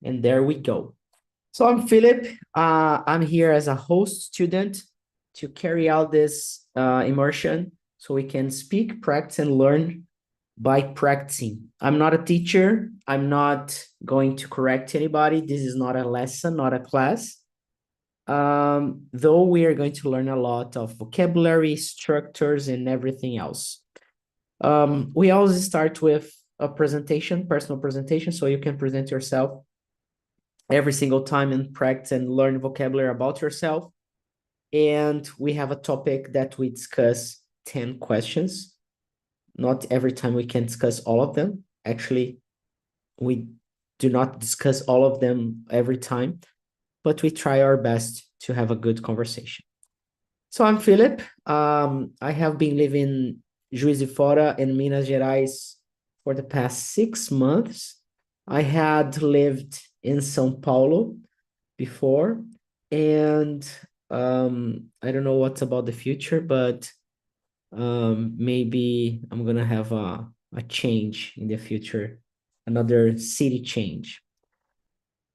And there we go. So I'm Philip. I'm here as a host student to carry out this immersion so we can speak, practice, and learn by practicing. I'm not a teacher. I'm not going to correct anybody. This is not a lesson, not a class. Though we are going to learn a lot of vocabulary, structures, and everything else. We always start with a presentation, personal presentation, so you can present yourself every single time and practice and learn vocabulary about yourself. And we have a topic that we discuss 10 questions. Not every time we can discuss all of them. Actually, we do not discuss all of them every time, but we try our best to have a good conversation. So I'm Philip. I have been living Juiz de Fora in Minas Gerais for the past 6 months. I had lived in São Paulo before, and I don't know what's about the future, but maybe I'm gonna have a change in the future, another city change.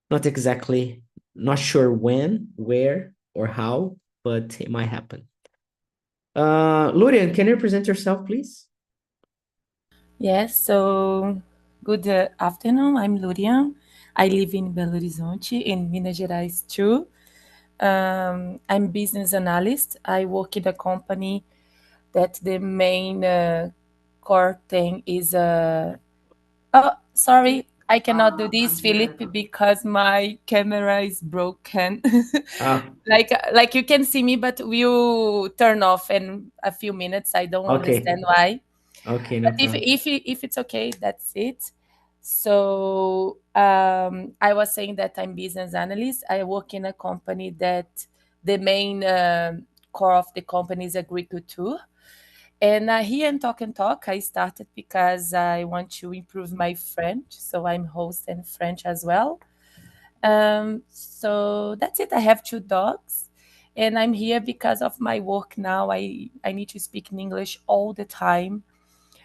Not sure when, where, or how, but it might happen. Lurian, can you present yourself, please? Yes, so good afternoon. I'm Luria. I live in Belo Horizonte, in Minas Gerais too. I'm business analyst. I work in a company that the main core thing is oh, sorry, I cannot do I'm this, here. Philip, because my camera is broken. Ah, like you can see me, but will turn off in a few minutes. I don't okay. understand why. Okay, no But problem. if it's okay, that's it. So I was saying that I'm business analyst. I work in a company that the main core of the company is agriculture. And here in Talk and Talk, I started because I want to improve my French. So I'm host in French as well. So that's it. I have two dogs. And I'm here because of my work now. I need to speak in English all the time.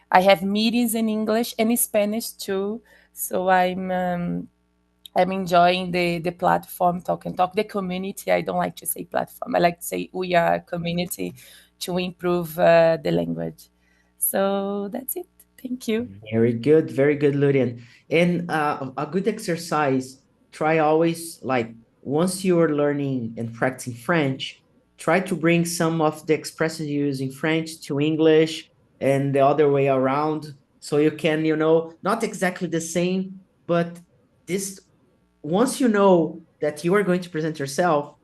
I have meetings in English and in Spanish too. So I'm enjoying the platform Talk and Talk, the community. I don't like to say platform. I like to say we are a community to improve the language. So that's it. Thank you. Very good, Lurian. And a good exercise, try always, like, once you are learning and practicing French, try to bring some of the expressions you use in French to English and the other way around. So you can, not exactly the same, but this, once you know that you are going to present yourself,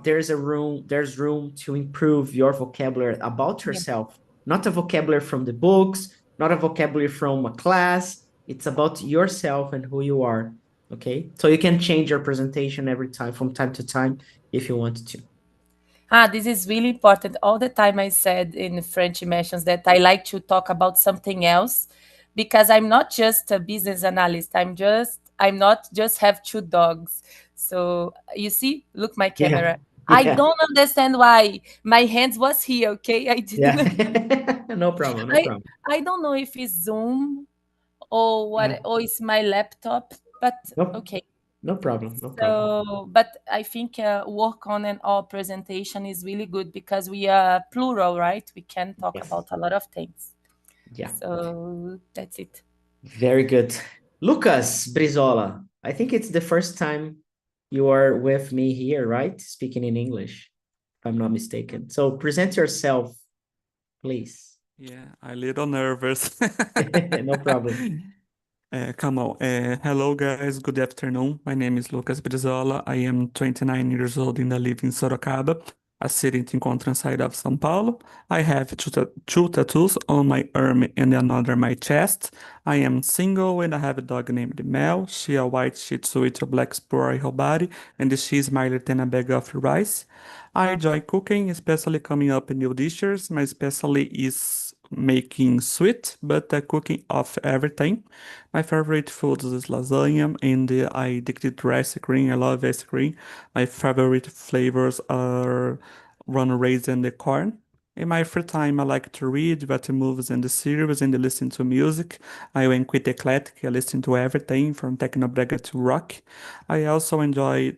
there's room to improve your vocabulary about Yeah. yourself, not a vocabulary from the books, not a vocabulary from a class. It's about yourself and who you are. Okay, so you can change your presentation every time, from time to time, if you want to. This is really important. All the time I said in French immersions that I like to talk about something else because I'm not just a business analyst. I'm not just have two dogs. So you see, look my Yeah. camera. I Yeah. don't understand why my hands was here, okay? I Yeah. didn't No problem, no I problem. I don't know if it's Zoom or Yeah. what or it's my laptop, but No, okay. no problem, no problem. So, but I think work on an all presentation is really good because we are plural, right? We can talk Yes. about a lot of things. Yeah. So that's it. Very good. Lucas Brizola, I think it's the first time you are with me here, right? Speaking in English, if I'm not mistaken. So present yourself, please. Yeah, a little nervous. No problem. Come on. Hello, guys. Good afternoon. My name is Lucas Brizola. I am 29 years old and I live in Sorocaba, a city in Encontro side of São Paulo. I have two tattoos on my arm and another my chest. I am single and I have a dog named Mel. She a white Shih Tzu with a black spur whole body, and she is smiler than a bag of rice. I enjoy cooking, especially coming up with new dishes. My specialty is making sweet, but cooking of everything. My favorite food is lasagna, and I addicted to ice cream. I love ice cream. My favorite flavors are run raisin and corn. In my free time, I like to read, watch movies and the series, and listen to music. I am quite eclectic. I listen to everything from techno brega to rock. I also enjoy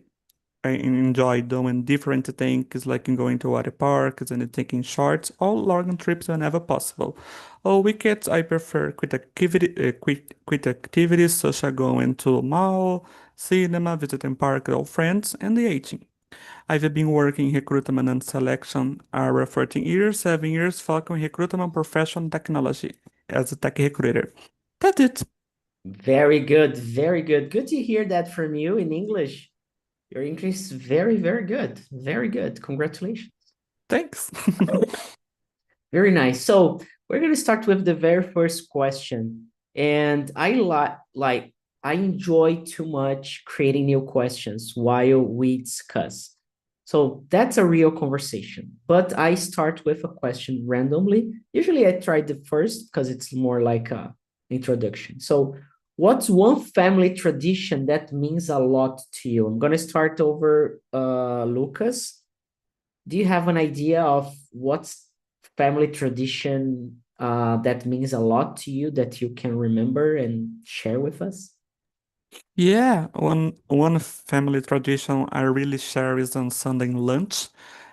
doing different things like going to water parks and taking shorts, all long trips whenever possible. On weekends, I prefer quick activities such as going to mall, cinema, visiting park with friends, and eating. I've been working in recruitment and selection area 14 years, 7 years, focusing on recruitment professional technology as a tech recruiter. That's it. Very good, very good. Good to hear that from you in English. Your English is very, very good. Very good. Congratulations. Thanks. Very nice. So we're going to start with the very first question. And I enjoy too much creating new questions while we discuss. So that's a real conversation. But I start with a question randomly. Usually I try the first because it's more like a introduction. So what's one family tradition that means a lot to you? I'm going to start over Lucas. Do you have an idea of what's family tradition that means a lot to you that you can remember and share with us? Yeah, one family tradition I really share is on Sunday lunch.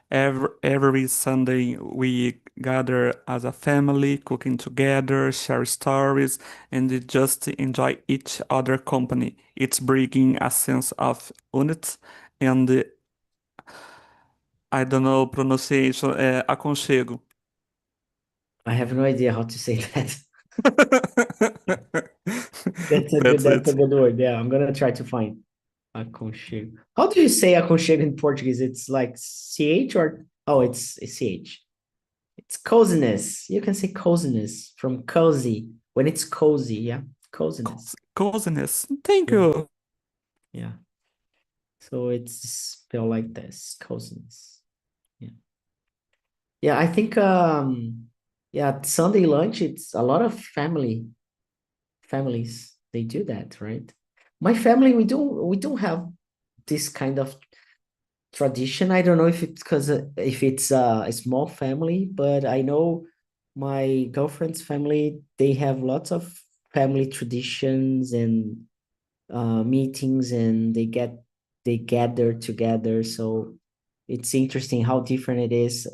Every Sunday we gather as a family, cooking together, share stories, and just enjoy each other company. It's bringing a sense of unity and I don't know pronunciation, aconchego. I have no idea how to say that. That's That's a it. good word. Yeah, I'm gonna try to find aconchego. How do you say aconchego in Portuguese? It's like CH or oh, it's CH. It's coziness. You can say coziness from cozy when it's cozy. Yeah, coziness. Coziness. Thank Yeah, you. yeah. So it's spelled like this, coziness. Yeah. Yeah, I think yeah, Sunday lunch, it's a lot of families, they do that, right? My family, we don't have this kind of tradition. I don't know if it's because if it's a small family, but I know my girlfriend's family, they have lots of family traditions and meetings, and they gather together. So it's interesting how different it is.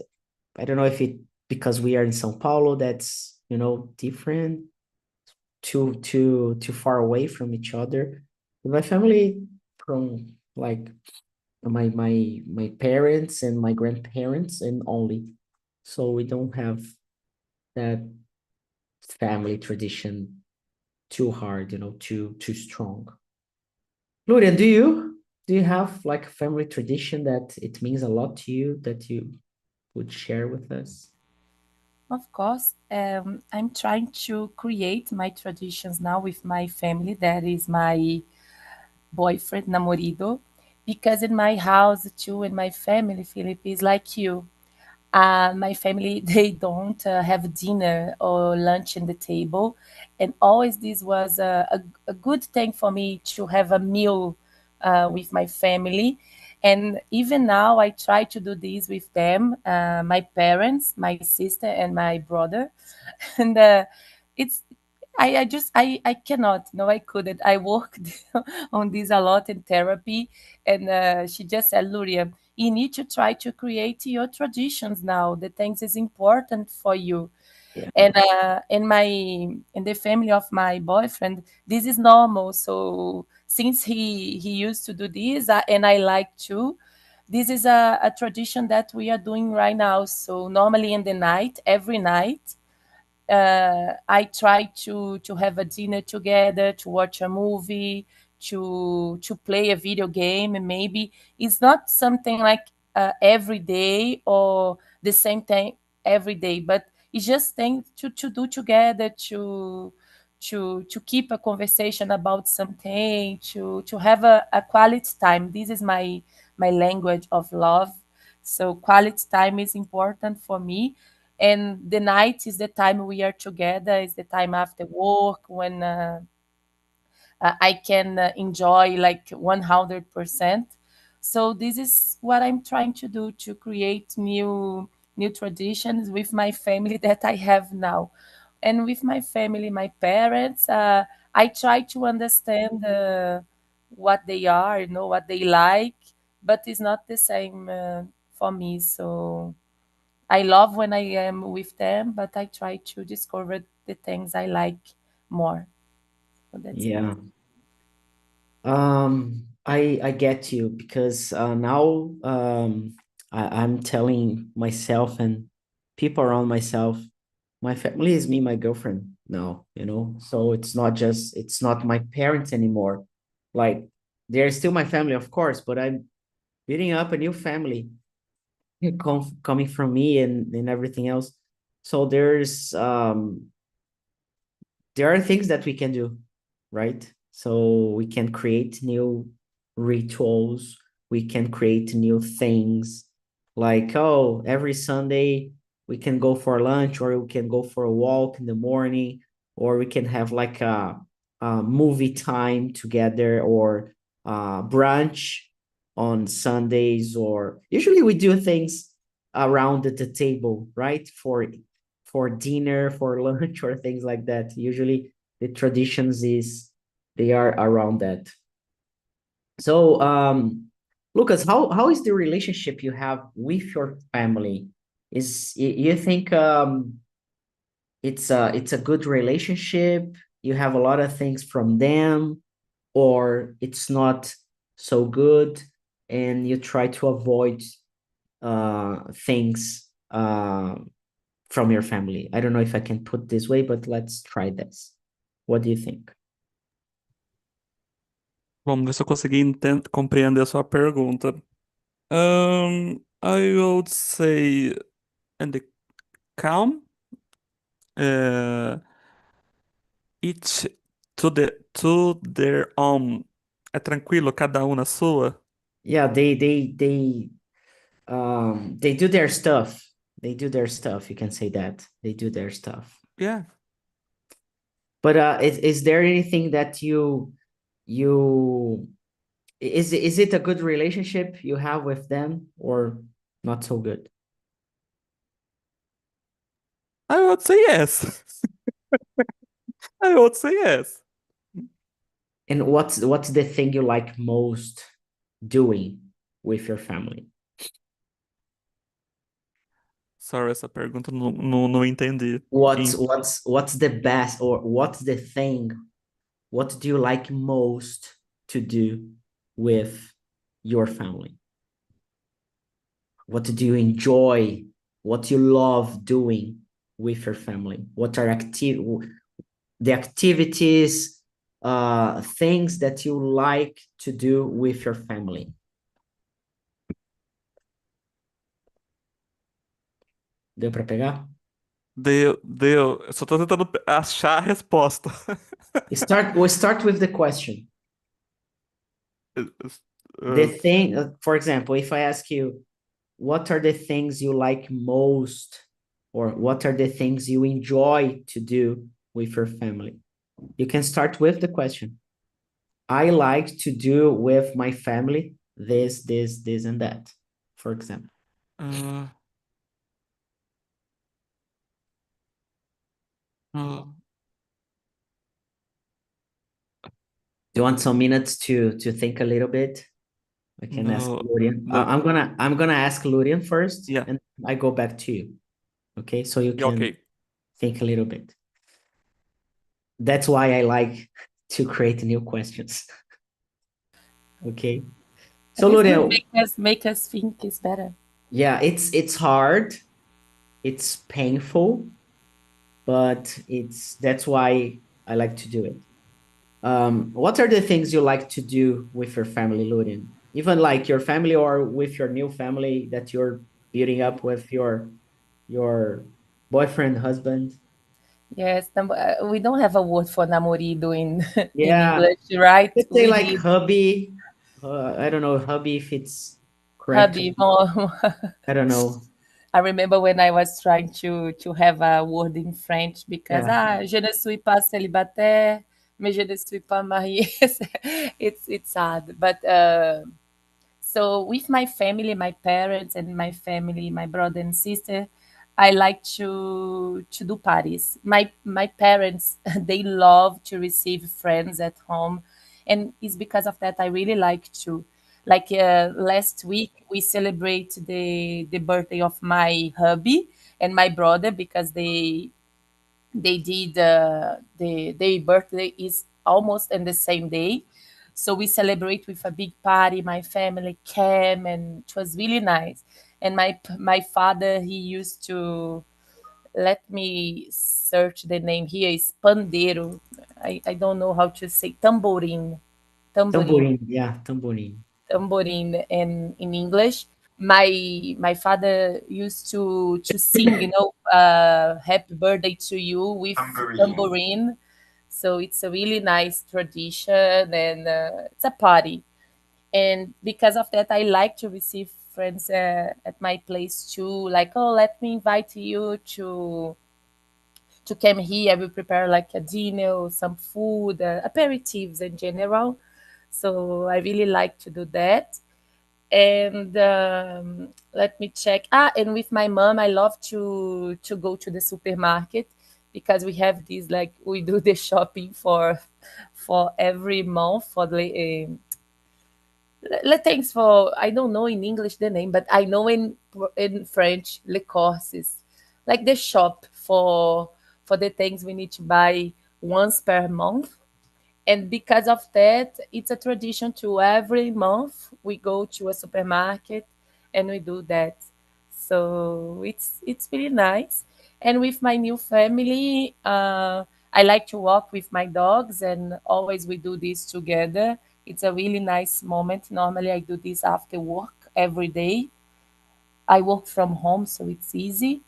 I don't know if it because we are in São Paulo, that's different, too far away from each other. My family from like my parents and my grandparents and only. So we don't have that family tradition too hard, too strong. Gloria, do you have like a family tradition that it means a lot to you that you would share with us? Of course, I'm trying to create my traditions now with my family. That is my boyfriend, namorado, because in my house too, and my family, Philip, is like you. My family, they don't have dinner or lunch in the table, and always this was a good thing for me to have a meal with my family. And even now I try to do this with them, my parents, my sister, and my brother. And it's I cannot, no, I couldn't. I worked on this a lot in therapy, and she just said, Luria, you need to try to create your traditions now. The things is important for you. Yeah. And in the family of my boyfriend, this is normal. So since he used to do this, and I like to, this is a tradition that we are doing right now. So normally in the night, every night, I try to have a dinner together, to watch a movie, to play a video game, and maybe it's not something like every day or the same thing every day, but it's just things to do together, to keep a conversation about something, to have a quality time. This is my language of love. So quality time is important for me, and the night is the time we are together, is the time after work when I can enjoy like 100%. So this is what I'm trying to do, to create new traditions with my family that I have now. And with my family, my parents, I try to understand what they are, what they like, but it's not the same for me. So I love when I am with them, but I try to discover the things I like more. So that's it. Yeah. I get you because now I'm telling myself and people around myself, my family is me, my girlfriend now, So it's not my parents anymore. Like they're still my family, of course, but I'm building up a new family coming from me and everything else. So there are things that we can do, right? So we can create new rituals, we can create new things like, oh, every Sunday we can go for lunch or we can go for a walk in the morning, or we can have like a movie time together or brunch on Sundays, or usually we do things around the table, right? For dinner, for lunch, or things like that. Usually the traditions is they are around that. So Lucas, how is the relationship you have with your family? You think it's a good relationship? You have a lot of things from them, or it's not so good and you try to avoid things from your family? I don't know if I can put this way, but let's try this. What do you think? Vamos ver se eu consegui compreender a sua pergunta. I would say in the calm, uh, each to their own. É tranquilo, cada um na sua? Yeah, they do their stuff. They do their stuff. You can say that. They do their stuff. Yeah. But is there anything that you is it a good relationship you have with them or not so good? I would say yes. I would say yes. And what's the thing you like most doing with your family? Sorry, essa pergunta não entendi. What's the best, or what's the thing? What do you like most to do with your family? What do you enjoy? What you love doing with your family? What are the activities, things that you like to do with your family? Deu para pegar? Deu. Eu só tô tentando achar a resposta. We'll start with the question. The thing, for example, if I ask you, what are the things you like most, or what are the things you enjoy to do with your family? You can start with the question. I like to do with my family this, and that, for example. Do you want some minutes to think a little bit? I can ask Lurian. I'm gonna ask Lurian first, Yeah. and I go back to you. Okay, so you can think a little bit. That's why I like to create new questions. Okay. So Lurian, Make us think is better. yeah, it's hard, it's painful, but that's why I like to do it. What are the things you like to do with your family, Lurian? Even like your family or with your new family that you're building up with your boyfriend, husband? Yes, we don't have a word for namorido in Yeah, English, right? let's say We like need hubby. I don't know hubby if it's correct. hubby. I don't know. I remember when I was trying to have a word in French because Yeah. je ne suis pas célibataire, mais je ne suis pas mariée. It's hard, but So with my family, my parents and my family, my brother and sister, I like to do parties. My parents they love to receive friends at home, and it's because of that I really like to. Like last week, we celebrate the birthday of my hubby and my brother because they did the their birthday is almost in the same day, so we celebrate with a big party. My family came and it was really nice. And my father, he used to, let me search the name here, is pandeiro. I don't know how to say tamborim. Tamborim. Tamborim, yeah, tamborim. Tamborim in English. My father used to sing, happy birthday to you with tambourine. So it's a really nice tradition, and it's a party. And because of that, I like to receive friends at my place too. Like, oh, let me invite you to come here. I will prepare like a dinner or some food, aperitifs in general. So I really like to do that. And let me check. And with my mom, I love to go to the supermarket because we have this, like, we do the shopping for every month for the thanks for, I don't know in English the name, but I know in French, les courses, like the shop for the things we need to buy once per month. And because of that, it's a tradition to every month we go to a supermarket and we do that. So it's really nice. And with my new family, I like to walk with my dogs, and always we do this together. It's a really nice moment. Normally, I do this after work every day. I work from home, so it's easy.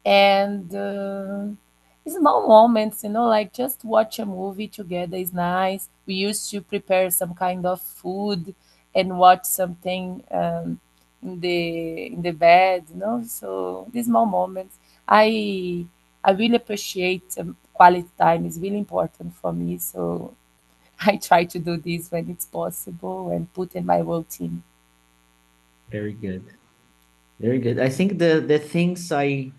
And small moments, like just watch a movie together is nice. We used to prepare some kind of food and watch something in the bed, so these small moments, I really appreciate. Quality time is really important for me, so I try to do this when it's possible and put in my routine. Very good. Very good. I think the things I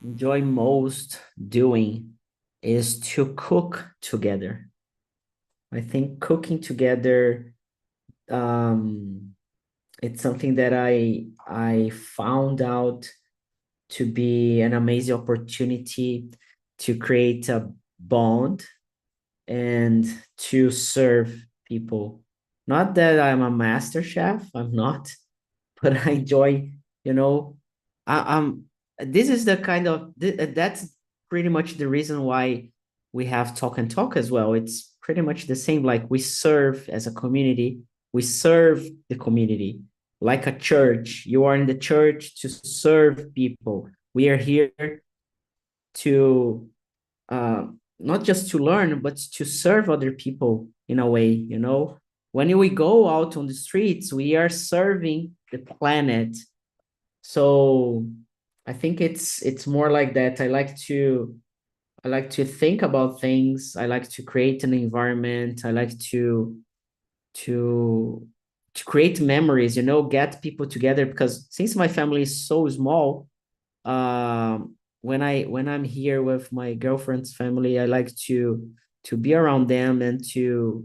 enjoy most doing is to cook together. I think cooking together, um, it's something that I found out to be an amazing opportunity to create a bond and to serve people. Not that I'm a master chef, I'm not, but I enjoy, you know, I'm this is the kind of that's pretty much the reason why we have talk and talk as well. It's pretty much the same. Like we serve as a community, we serve the community like a church. You are in the church to serve people. We are here to not just to learn, but to serve other people in a way, you know. When we go out on the streets, we are serving the planet. So I think it's more like that. I like to think about things. I like to create an environment. I like to to create memories, you know, get people together, because since my family is so small, when I'm here with my girlfriend's family, I like to be around them and to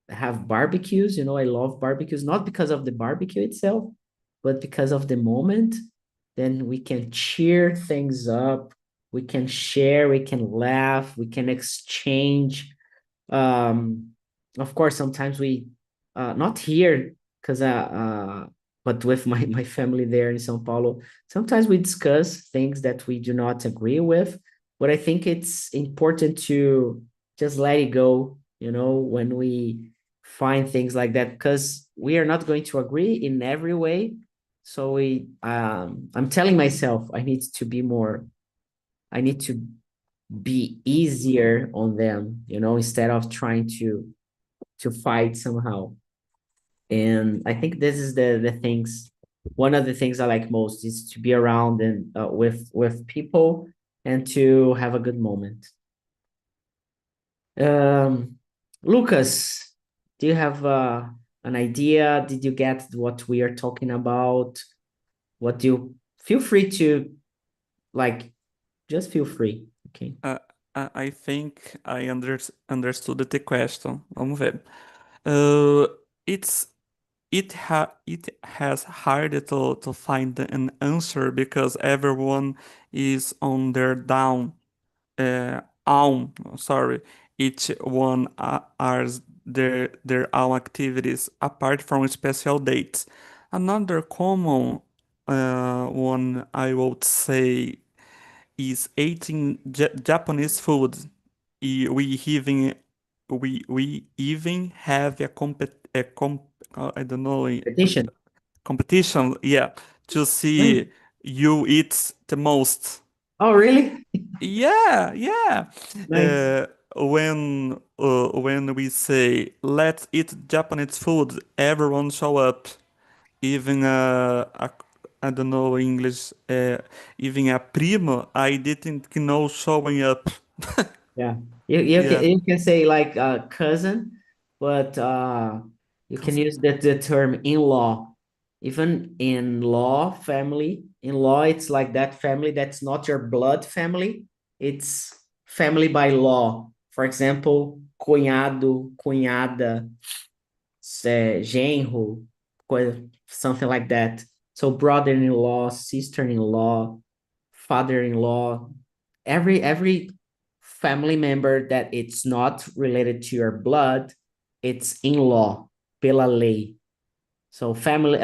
have barbecues. You know, I love barbecues, not because of the barbecue itself, but because of the moment. Then we can cheer things up, we can share, we can laugh, we can exchange. um of course, sometimes we not here, because but with my family there in São Paulo, sometimes we discuss things that we do not agree with, but I think it's important to just let it go, you know, when we find things like that, because we are not going to agree in every way. So I'm telling myself I need to be easier on them, you know, instead of trying to fight somehow. And I think this is the things. One of the things I like most is to be around and with people and to have a good moment. Lucas, do you have an idea? Did you get what we are talking about? What do you feel free to like? Just feel free. Okay. I think I understood the question. Vamos ver. Uh, it's it has harder to find an answer because everyone is on their down own, sorry, each one has their own activities apart from special dates. Another common one I would say is eating Japanese food. We even we even have I don't know, Petition. competition, yeah, to Really? see you eat the most. Oh, really? Yeah, yeah. Nice. When we say let's eat Japanese food, everyone show up. Even I don't know English. Even a primo, I didn't know showing up. Yeah. Yeah, You can say like cousin, but you can 'cause- use the term in-law. Even in law family, in law, it's like that family that's not your blood family. It's family by law. For example, cunhado, cunhada, genro, something like that. So brother-in-law, sister-in-law, father-in-law, every family member that it's not related to your blood, it's in-law, pela lei. So family,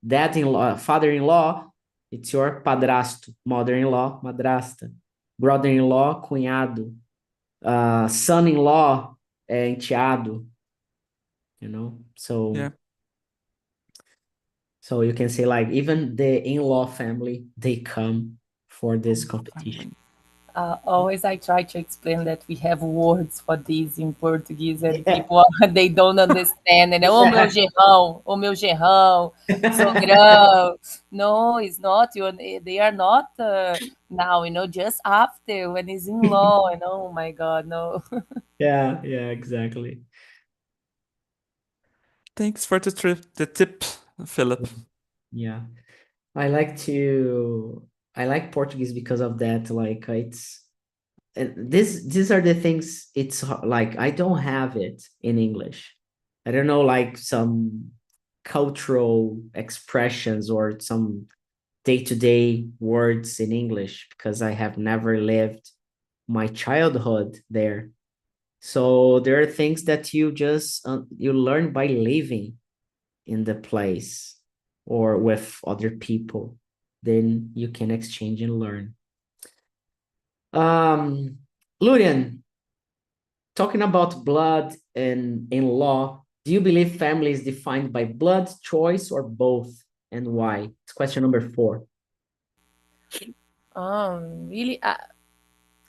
dad-in-law, father-in-law, it's your padrasto, mother-in-law, madrasta, brother-in-law, cunhado, son-in-law, enteado, so yeah. you can say like even the in-law family, they come for this competition. Family. Always I try to explain that we have words for this in Portuguese and people they don't understand. And o meu gerrão, sogrão. No, it's not. They are not now. Just after when it's in law. And oh my God, no. Yeah, exactly. Thanks for the tip, Philip. Yeah. I like Portuguese because of that. Like it's and these are the things like I don't have it in English. I don't know, like some cultural expressions or some day-to-day words in English because I have never lived my childhood there. So there are things that you just you learn by living in the place or with other people. Then you can exchange and learn. Lurian, talking about blood and in law, do you believe family is defined by blood, choice, or both, and why? It's question number 4. Really,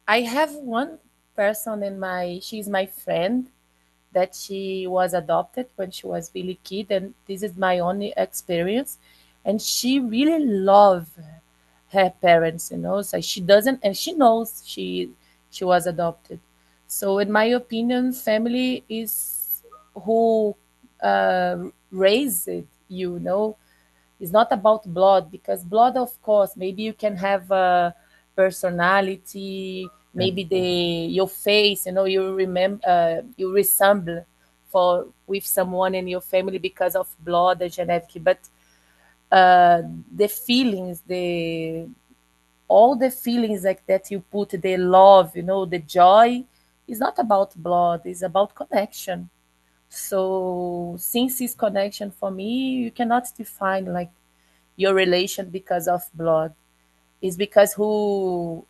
I have one person she's my friend that she was adopted when she was really kid, and this is my only experience. And she really loved her parents, so she doesn't, and she knows she was adopted. So in my opinion, family is who raised you. It's not about blood, because blood, of course, maybe you can have a personality, Yeah. maybe your face, you remember, you resemble for with someone in your family because of blood, the genetic, but the feelings, the all the feelings like that you put, the love, the joy, is not about blood, it's about connection. So since it's connection, for me, you cannot define like your relation because of blood. Is because who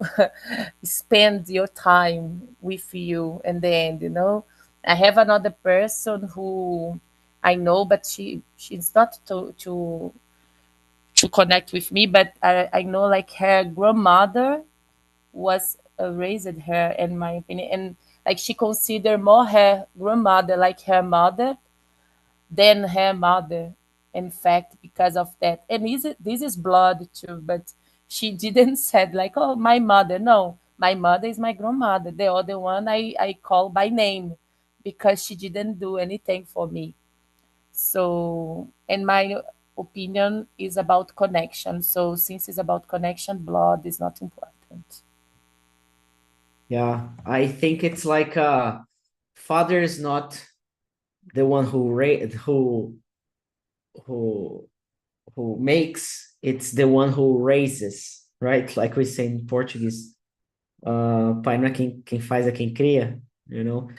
spends your time with you in the end. I have another person who I know, but she's not to connect with me, but I know like her grandmother was raised her, in my opinion, and like she considered more her grandmother like her mother than her mother, in fact, because of that. And this is blood too, but she didn't said like, oh, my mother. No, my mother is my grandmother. The other one I call by name because she didn't do anything for me. So, and my opinion is about connection. So, since it's about connection, blood is not important. Yeah, I think it's like father is not the one who who makes, it's the one who raises, right? Like we say in Portuguese, pai não é quem faz, é quem cria, you know?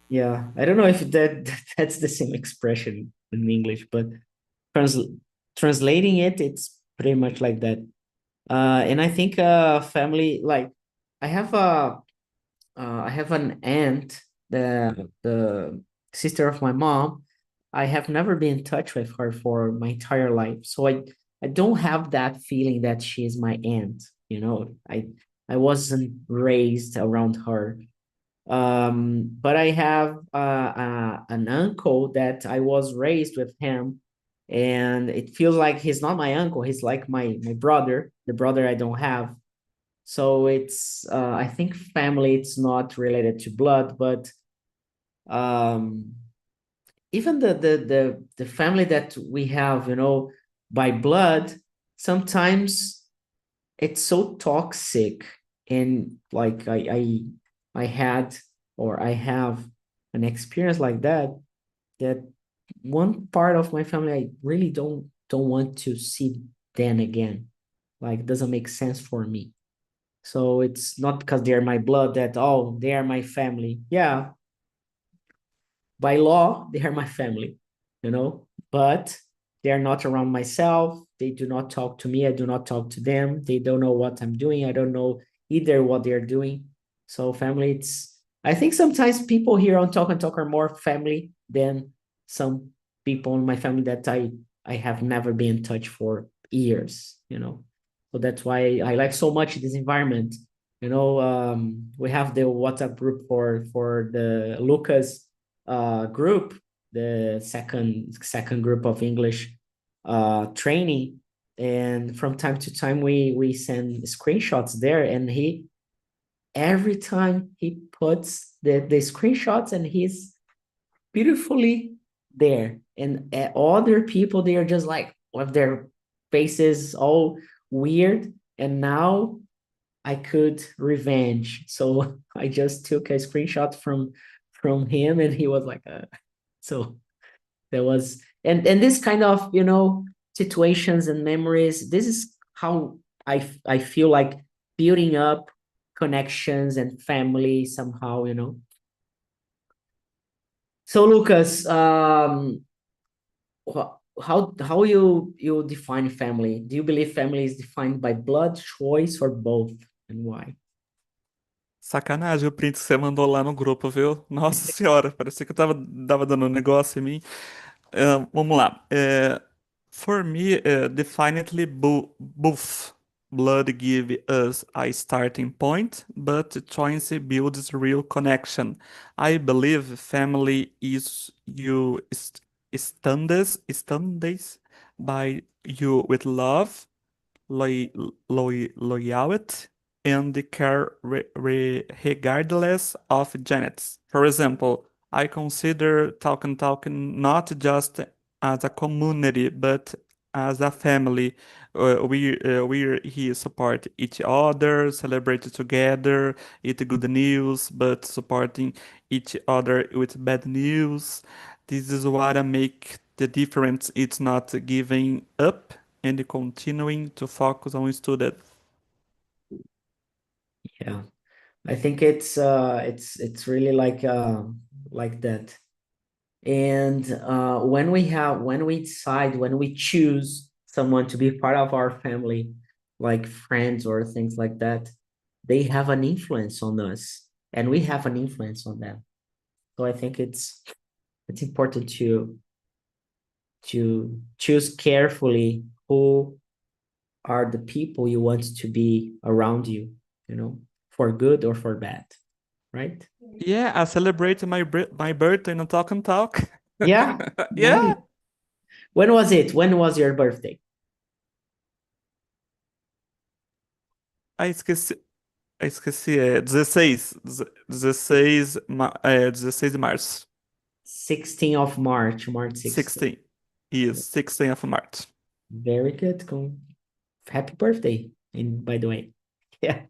Yeah, I don't know if that's the same expression in English, but trans translating it, it's pretty much like that. And I think family, like I have a I have an aunt, the sister of my mom. I have never been in touch with her for my entire life, so I don't have that feeling that she is my aunt. You know, I wasn't raised around her. But I have an uncle that I was raised with him, and it feels like he's not my uncle. He's like my brother, the brother I don't have. So it's I think family, it's not related to blood, but um even the family that we have, you know, by blood, sometimes it's so toxic. And like I had, or I have an experience like that, that one part of my family I really don't want to see them again. Like, it doesn't make sense for me. So it's not because they're my blood that, oh, they are my family. Yeah, by law, they are my family, you know, but they are not around myself. They do not talk to me. I do not talk to them. They don't know what I'm doing. I don't know either what they're doing. So family, I think sometimes people here on Talk and Talk are more family than some people in my family that I have never been in touch for years, you know. So that's why I like so much this environment. You know, we have the WhatsApp group for the Lucas group, the second group of English training, and from time to time we send screenshots there, and he every time he puts the screenshots, and he's beautifully there, and other people, they are just like with their faces all weird. And now I could revenge. So I just took a screenshot from him, and he was like, so there was, and this kind of, you know, situations and memories. This is how I feel like building up connections and family somehow, you know. So Lucas, how you define family? Do you believe family is defined by blood, choice, or both, and why? Sacanagem o print que você mandou lá no grupo, viu? Nossa senhora, parecia que tava dando um negócio em mim. Vamos lá. For me, definitely both. Blood give us a starting point, but choice builds real connection. I believe family is you stands by you with love, loyalty, and the care regardless of genetics. For example, I consider Talk not just as a community, but as a family. We here support each other, celebrate together, eat good news, but supporting each other with bad news. This is what I make the difference. It's not giving up and continuing to focus on students. Yeah, I think it's really like that. And when we decide, when we choose someone to be part of our family, like friends or things like that, they have an influence on us, and we have an influence on them. So I think it's important to choose carefully who are the people you want to be around you, you know, for good or for bad, right? Yeah, I celebrate my birthday in a Talk and Talk. Yeah, Yeah, nice. When was it? When was your birthday? I esqueci, é 16 de março. 16th of March, March 16th. 16. Yes, 16th of March. Very good. Happy birthday, and by the way. Yeah,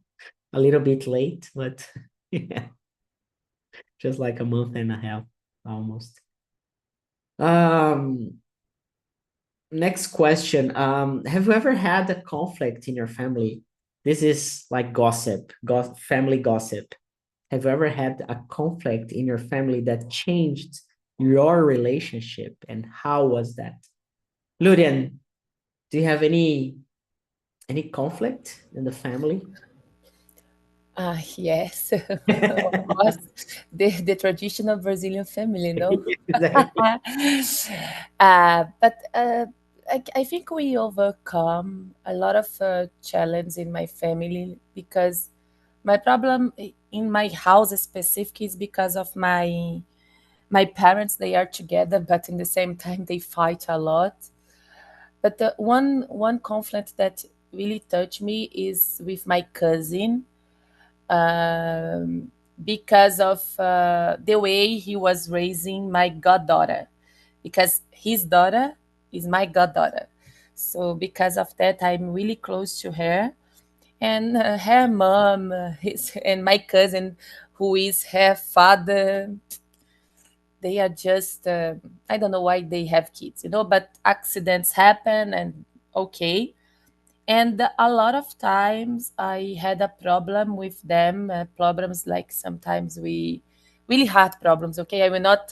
a little bit late, but yeah, just like a month and a half, almost. Next question. Have you ever had a conflict in your family? This is like gossip, family gossip. Have you ever had a conflict in your family that changed your relationship, and how was that? Ludian, do you have any conflict in the family? Yes, of course, the traditional Brazilian family, no? Exactly. But I think we overcome a lot of challenge in my family because my problem in my house specific is because of my parents. They are together, but in the same time they fight a lot. But the one conflict that really touched me is with my cousin, um, because of the way he was raising my goddaughter, because his daughter is my goddaughter. So because of that, I'm really close to her, and her mom, and my cousin, who is her father. They are just I don't know why they have kids, but accidents happen, and okay. And a lot of times I had a problem with them, problems like sometimes we really hard problems. Okay, I will not.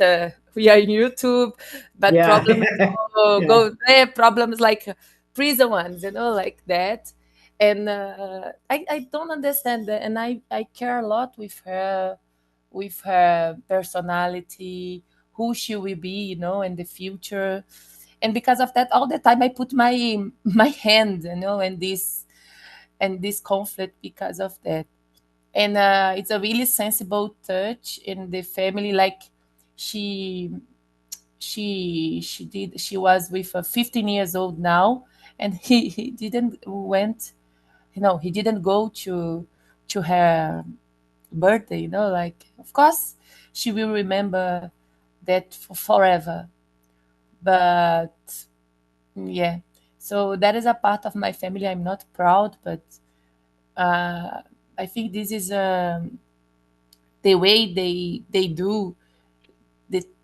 We are in YouTube, but Yeah. problems Yeah. go there. Problems like prison ones, like that. And I don't understand that, and I care a lot with her personality, who she will be, in the future. And because of that, all the time I put my hand, in this conflict because of that. And it's a really sensible touch in the family. Like she she was with a 15 years old now, and he didn't go to her birthday, like, of course she will remember that for forever. But yeah, so that is a part of my family I'm not proud, but uh, I think this is the way they do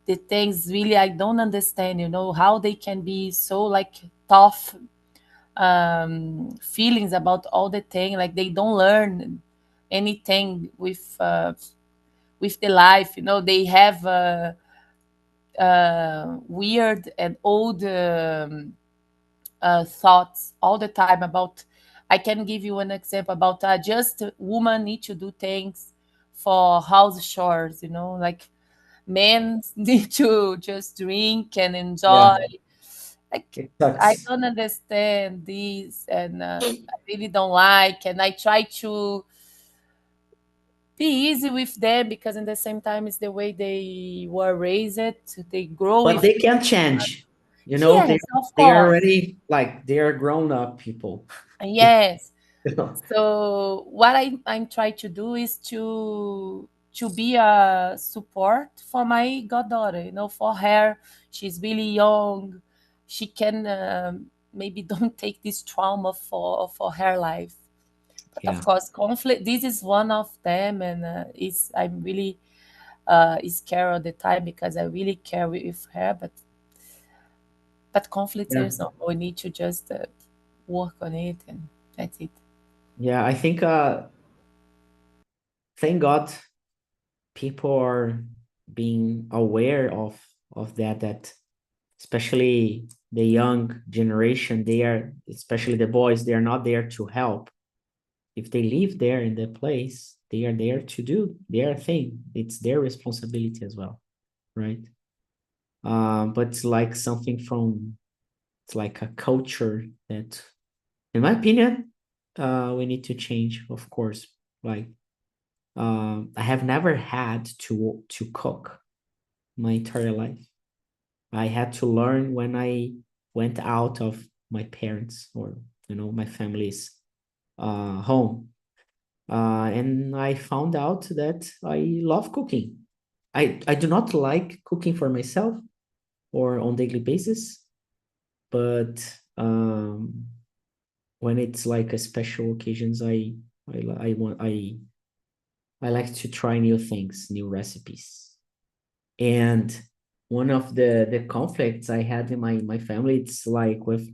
the things. Really, I don't understand, how they can be so like tough, feelings about all the thing, like they don't learn anything with the life. They have weird and old thoughts all the time about. I can give you an example about just women need to do things for house chores, like men need to just drink and Yeah. enjoy. Like, It I sucks. don't understand this, and I really don't like, and I try to be easy with them because in the same time it's the way they were raised. They grow But with. they can change. They Yes, of they are course. already like they are grown up people. Yes. You know? So what I'm trying to do is to be a support for my goddaughter, for her. She's really young. She can maybe don't take this trauma for her life. But of Yeah. course, conflict. This is one of them, and is I'm really scared all the time because I really care with her. But conflict Yeah. is not. We need to just work on it, and that's it. Yeah. I think thank God people are being aware of that especially the young generation, they are, especially the boys, they are not there to help. If they live there in the place, they are there to do their thing. It's their responsibility as well, right? But it's like something from, it's like a culture that, in my opinion, we need to change, of course. Like, I have never had to cook my entire life. I had to learn when I went out of my parents or my family's home, and I found out that I love cooking. I do not like cooking for myself or on daily basis, but when it's like a special occasions, I like to try new things, new recipes. And one of the conflicts I had in my family, it's like with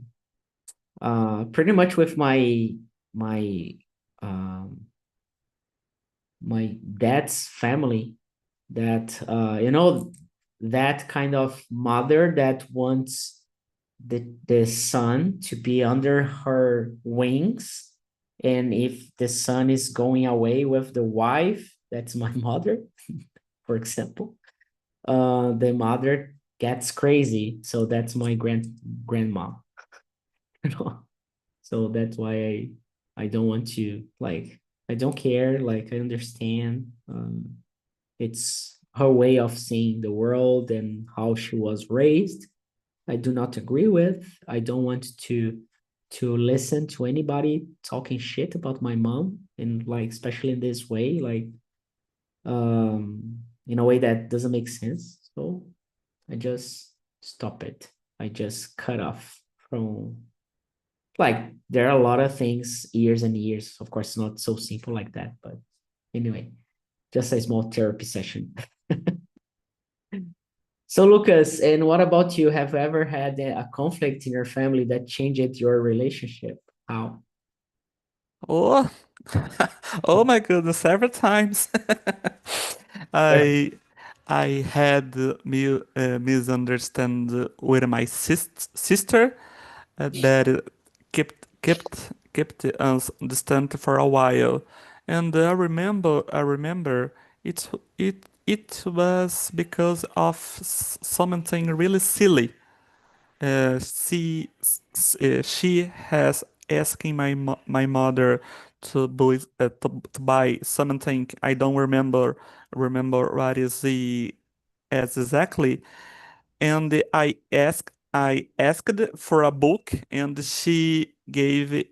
pretty much with my um my dad's family, that that kind of mother that wants the son to be under her wings, and if the son is going away with the wife, that's my mother, for example, the mother gets crazy. So that's my grandma, you know. So that's why I don't want to, like, I don't care, like, I understand, it's her way of seeing the world and how she was raised. I do not agree with. I don't want to listen to anybody talking shit about my mom, and like especially in this way, like in a way that doesn't make sense. So I just stop it. I just cut off from, like, there are a lot of things, years and years. Of course, not so simple like that, but anyway, just a small therapy session. So, Lucas, and what about you? Have you ever had a conflict in your family that changed your relationship? How? Oh, oh my goodness, several times. I I had misunderstand with my sister that kept us distant for a while, and I remember it was because of something really silly. She has asking my mother to buy something. I don't remember what is the as exactly. And I asked for a book, and she gave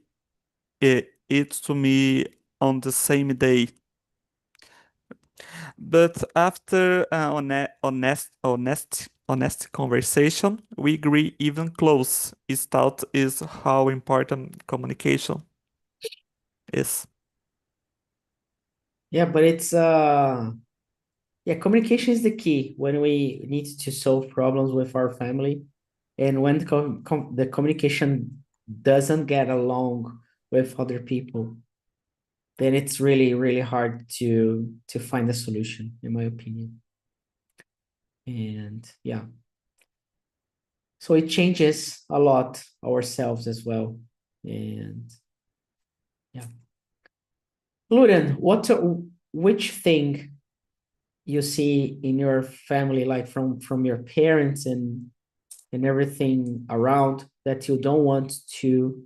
it to me on the same day. But after honest conversation, we agree even close. His thought is how important communication is. Yeah, but it's yeah, communication is the key when we need to solve problems with our family, and when the communication doesn't get along with other people, then it's really, really hard to find a solution, in my opinion. And yeah, so it changes a lot ourselves as well. And yeah, Luren, which thing you see in your family, like from your parents and everything around, that you don't want to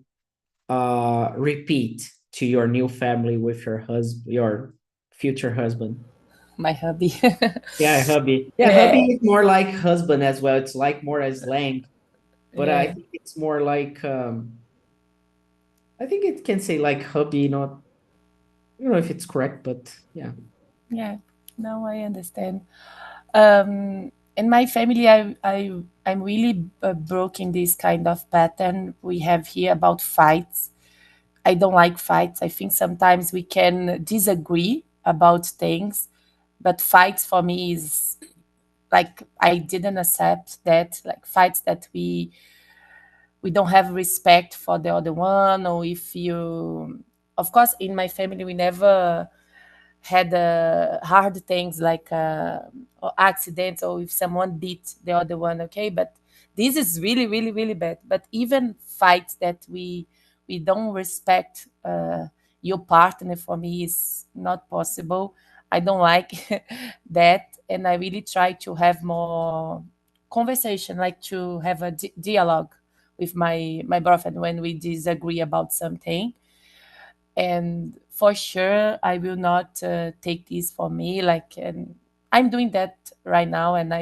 repeat to your new family with your husband, your future husband? My hubby. Yeah, hubby. Yeah, hubby Yeah, is more like husband as well. It's like more a slang, but I yeah, think it's more like I think it can say like hubby, not, I don't know if it's correct, but yeah. yeah. No, I understand. In my family, I'm really broken this kind of pattern we have here about fights. I don't like fights. I think sometimes we can disagree about things, but fights for me is like I didn't accept that, like fights that we don't have respect for the other one, or if you, of course, in my family we never had hard things like or accidents, or if someone beat the other one, okay, but this is really, really, really bad. But even fights that we don't respect your partner, for me is not possible. I don't like that, and I really try to have more conversation, like to have a dialogue with my boyfriend when we disagree about something. And for sure I will not take this for me, like, and I'm doing that right now, and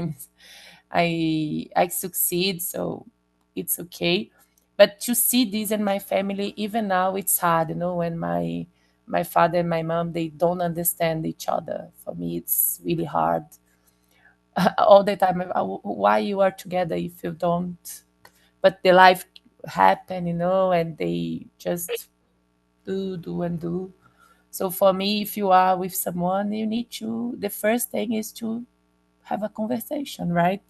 I succeed, so it's okay. But to see this in my family even now, it's hard, when my father and my mom, they don't understand each other. For me, it's really hard. all the time. Why you are together if you don't? But the life happen, and they just do. So for me, if you are with someone, you need to. The first thing is to have a conversation, right?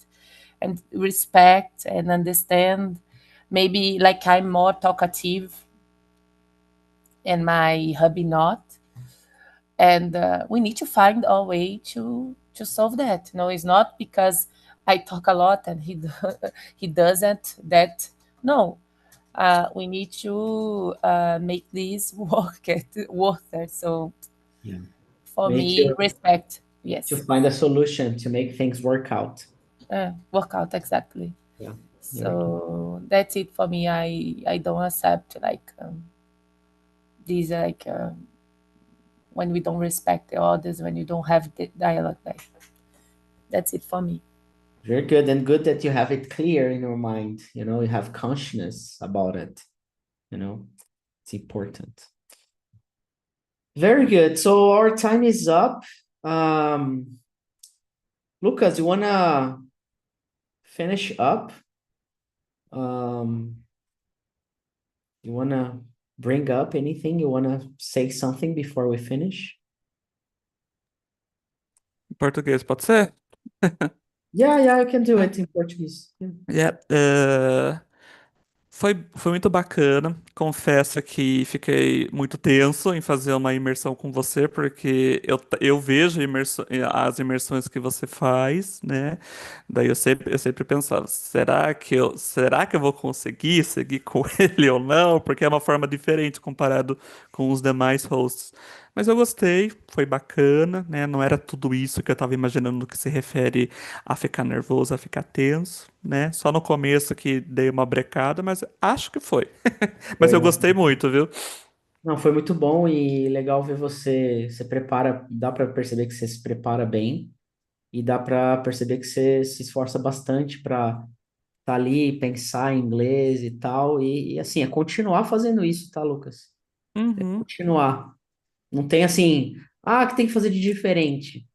And respect and understand. Maybe like I'm more talkative and my hubby not, and we need to find a way to solve that. It's not because I talk a lot and he doesn't. That no, we need to make this worth it. So Yeah. for Make me, sure respect, to yes. find a solution to make things work out. Work out, exactly. Yeah. Very good. So that's it for me. I don't accept like these like when we don't respect the others, when you don't have the dialogue. Like that's it for me. Very good. And good that you have it clear in your mind. You have consciousness about it. It's important. Very good. So our time is up. Lucas, you wanna finish up? You wanna bring up anything? You wanna say something before we finish? Em português, pode ser? Yeah, I can do it in Portuguese. Yeah. Yeah. Foi muito bacana. Confesso que fiquei muito tenso em fazer uma imersão com você, porque eu vejo as imersões que você faz, né? Daí eu sempre pensava, será que eu vou conseguir seguir com ele ou não? Porque é uma forma diferente comparado com os demais hosts. Mas eu gostei, foi bacana, né? Não era tudo isso que eu estava imaginando no que se refere a ficar nervoso, a ficar tenso, né? Só no começo que dei uma brecada, mas acho que foi. Mas Foi, eu né? gostei muito, viu? Não, foi muito bom e legal ver você se prepara, dá para perceber que você se prepara bem e dá para perceber que você se esforça bastante para estar ali, pensar em inglês e tal, e assim, é continuar fazendo isso, tá, Lucas? Uhum, Continuar. Não tem assim, que tem que fazer de diferente.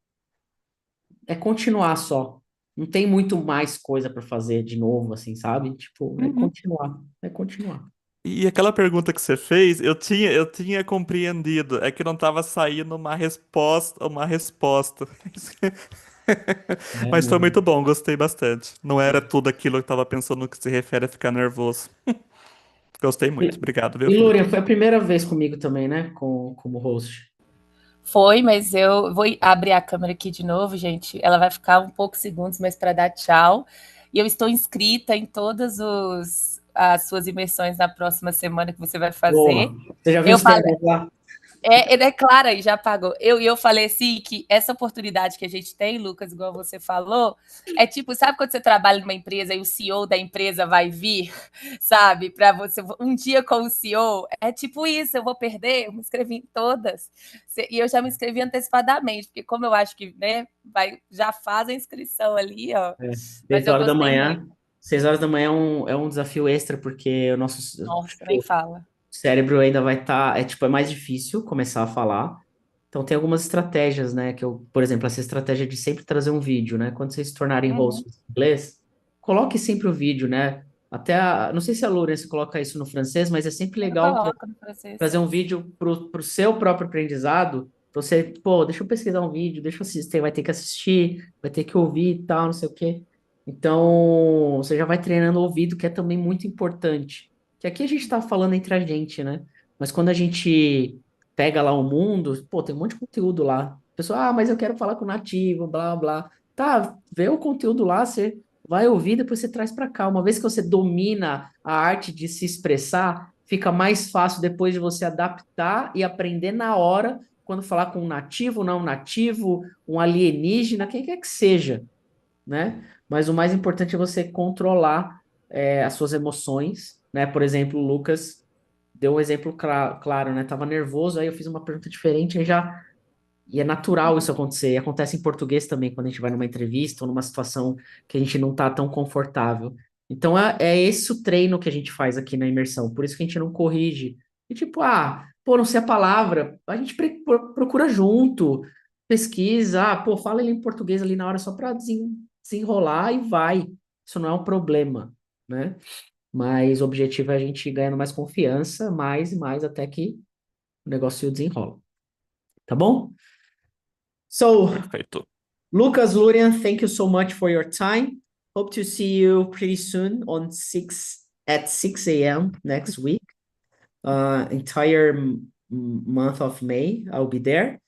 É continuar só. Não tem muito mais coisa para fazer de novo, assim, sabe? Tipo, é uhum. continuar, é continuar. E aquela pergunta que você fez, eu tinha compreendido. É que não estava saindo uma resposta, uma resposta. É, Mas foi não. muito bom, gostei bastante. Não era tudo aquilo que eu estava pensando no que se refere a ficar nervoso. Gostei muito. E, Obrigado, viu, e Lúria, Felipe? foi a primeira vez comigo também, né? Como host. Foi, mas eu vou abrir a câmera aqui de novo, gente. Ela vai ficar um poucos segundos, mas para dar tchau. E eu estou inscrita em todas as suas imersões na próxima semana que você vai fazer. Boa. Você já viu Eu os falei, termos lá? ele é claro aí, já pagou. Eu falei assim que essa oportunidade que a gente tem, Lucas, igual você falou, é tipo, sabe quando você trabalha numa empresa e o CEO da empresa vai vir, sabe, para você um dia com o CEO? É tipo isso, eu vou perder, eu me inscrevi em todas. E eu já me inscrevi antecipadamente, porque como eu acho que, né, já faz a inscrição ali, ó. É. Mas 6 eu horas da gostei muito. manhã. 6 horas da manhã é um desafio extra, porque o nosso Nossa, nem fala. cérebro ainda vai estar. É mais difícil começar a falar. Então tem algumas estratégias, né? Por exemplo, essa estratégia de sempre trazer um vídeo, né? Quando vocês se tornarem Uhum. hosts em inglês, coloque sempre o vídeo, né? Não sei se a Lourenço coloca isso no francês, mas é sempre Eu legal coloco no francês. trazer um vídeo pro seu próprio aprendizado. Pra você, pô, deixa eu pesquisar um vídeo, deixa eu assistir, vai ter que assistir, vai ter que ouvir e tal, não sei o quê. Então, você já vai treinando o ouvido, que é também muito importante. Que aqui a gente tá falando entre a gente, né? Mas quando a gente pega lá o mundo, pô, tem um monte de conteúdo lá. Pessoal, mas eu quero falar com o nativo, blá, blá. Tá, vê o conteúdo lá, você vai ouvir, depois você traz para cá. Uma vez que você domina a arte de se expressar, fica mais fácil depois de você adaptar e aprender na hora, quando falar com um nativo, não nativo, um alienígena, quem quer que seja, né? Mas o mais importante é você controlar as suas emoções, né? Por exemplo, o Lucas deu um exemplo claro, né? Tava nervoso, aí eu fiz uma pergunta diferente, aí já e é natural isso acontecer. E acontece em português também, quando a gente vai numa entrevista ou numa situação que a gente não está tão confortável. Então, é esse o treino que a gente faz aqui na imersão. Por isso que a gente não corrige. E tipo, pô, não sei a palavra, a gente procura junto. pesquisa, pô, fala ele em português ali na hora só para desenrolar e vai. Isso não é um problema, né? Mas o objetivo é a gente ir ganhando mais confiança, mais e mais, até que o negócio desenrola. Tá bom? So, Perfeito. Lucas, Lurian, thank you so much for your time. Hope to see you pretty soon at 6 a.m. next week. Entire month of May, I'll be there.